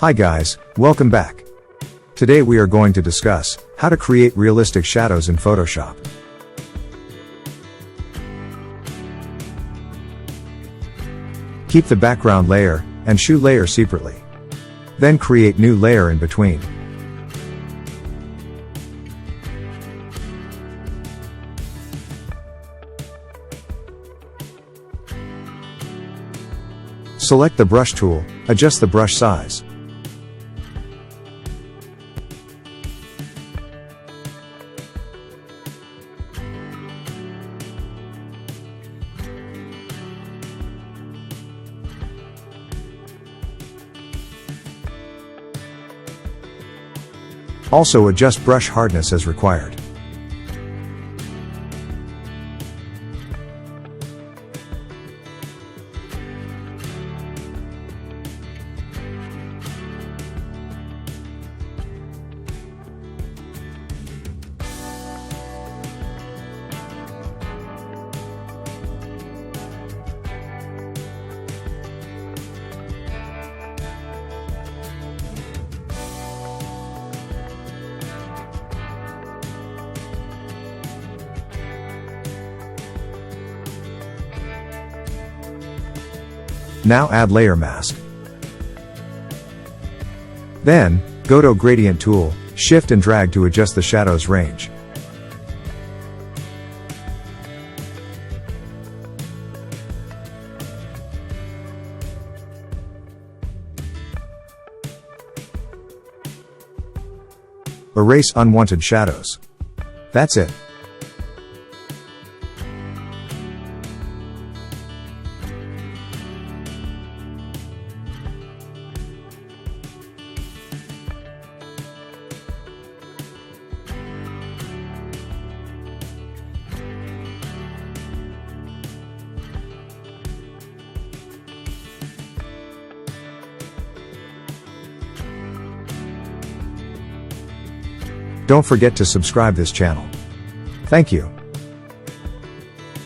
Hi guys, welcome back. Today we are going to discuss how to create realistic shadows in Photoshop. Keep the background layer and shoe layer separately. Then create new layer in between. Select the brush tool, adjust the brush size. Also adjust brush hardness as required. Now add layer mask. Then, go to Gradient tool, shift and drag to adjust the shadow's range. Erase unwanted shadows. That's it. Don't forget to subscribe this channel. Thank you.